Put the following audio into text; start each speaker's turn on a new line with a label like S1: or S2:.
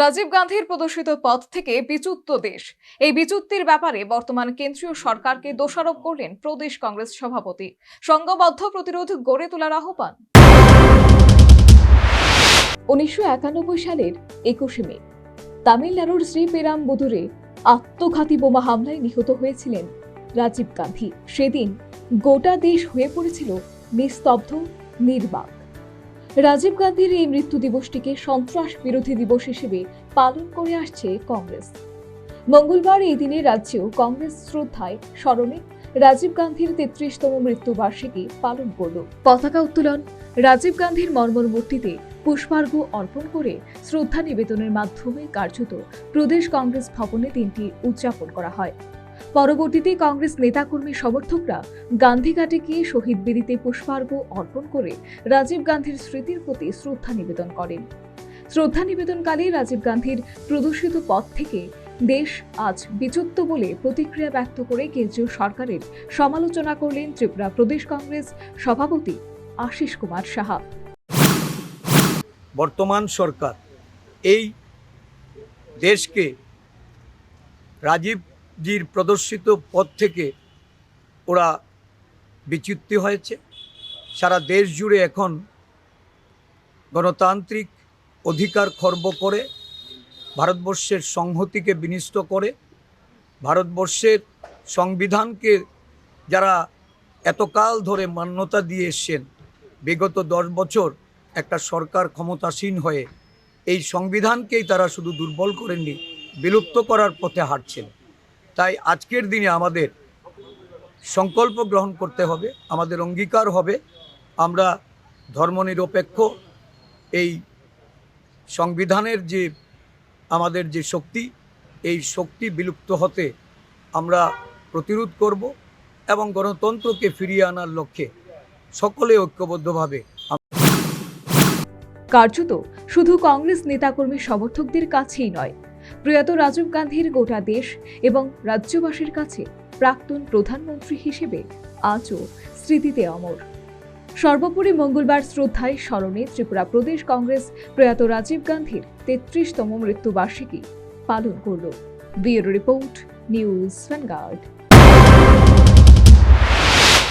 S1: রাজীব গান্ধীর প্রদর্শিত পথ থেকে বিচ্যুত দেশ। এই বিচ্যুতির ব্যাপারে বর্তমান কেন্দ্রীয় সরকারকে দোষারোপ করলেন প্রদেশ কংগ্রেস সভাপতি। সংঘবদ্ধ প্রতিরোধ গড়ে তোলার আহ্বান। 1991 সালের 21শে মে তামিলনাড়ুর শ্রীপেরাম্বুদুরে আত্মঘাতী বোমা হামলায় নিহত হয়েছিলেন রাজীব গান্ধী। সেদিন গোটা দেশ হয়ে পড়েছিল নিস্তব্ধ, নির্বাক। রাজীব গান্ধীর এই মৃত্যু দিবসটিকে সন্ত্রাস বিরোধী দিবস হিসেবে পালন করে আসছে কংগ্রেস। মঙ্গলবার এই দিনে রাজ্যেও কংগ্রেস শ্রদ্ধায় স্মরণে রাজীব গান্ধীর 33তম মৃত্যুবার্ষিকী পালন করল। পতাকা উত্তোলন, রাজীব গান্ধীর মর্মর মূর্তিতে পুষ্পার্ঘ অর্পণ করে শ্রদ্ধা নিবেদনের মাধ্যমে কার্যত প্রদেশ কংগ্রেস ভবনে দিনটি উদযাপন করা হয়। পরবর্তীতে কংগ্রেস নেতাকর্মী সমর্থকরা গান্ধীঘাটে গিয়ে শহীদ বেদিতে পুষ্পার্ঘ অর্পণ করে রাজীব গান্ধীর স্মৃতির প্রতি শ্রদ্ধা নিবেদন করেন। শ্রদ্ধা নিবেদনকালে রাজীব গান্ধীর প্রদর্শিত পথ থেকে দেশ আজ বিচ্যুত বলে প্রতিক্রিয়া ব্যক্ত করে কেন্দ্রীয় সরকারের সমালোচনা করলেন ত্রিপুরা প্রদেশ কংগ্রেস সভাপতি আশিস কুমার সাহা।
S2: বর্তমান সরকার এই দেশকে রাজীবজির প্রদর্শিত পথ থেকে ওরা বিচ্যুত হয়েছে। সারা দেশ জুড়ে এখন গণতান্ত্রিক অধিকার খর্ব করে, ভারতবর্ষের সংহতিকে বিনষ্ট করে, ভারতবর্ষের সংবিধানকে যারা এতকাল ধরে মান্যতা দিয়ে এসছেন, বিগত 10 বছর একটা সরকার ক্ষমতাসীন হয়ে এই সংবিধানকেই তারা শুধু দুর্বল করেননি, বিলুপ্ত করার পথে হাঁটছেন। তাই আজকের দিনে আমাদের সংকল্প গ্রহণ করতে হবে, আমাদের অঙ্গীকার হবে আমরা ধর্মনিরপেক্ষ এই সংবিধানের যে আমাদের যে শক্তি, এই শক্তি বিলুপ্ত হতে আমরা প্রতিরোধ করব এবং গণতন্ত্রকে ফিরিয়ে আনার লক্ষ্যে সকলে ঐক্যবদ্ধভাবে।
S1: কার্যত শুধু কংগ্রেস নেতাকর্মী সমর্থকদের কাছেই নয়, প্রয়াত রাজীব গান্ধীর গোটা দেশ এবং রাজ্যবাসীর কাছে প্রাক্তন প্রধানমন্ত্রী হিসেবে আজও স্মৃতিতে অমর। সর্বোপরি মঙ্গলবার শ্রদ্ধায় স্মরণে ত্রিপুরা প্রদেশ কংগ্রেস প্রয়াত রাজীব গান্ধীর 33তম মৃত্যুবার্ষিকী পালন করল। Bureau report, news vanguard.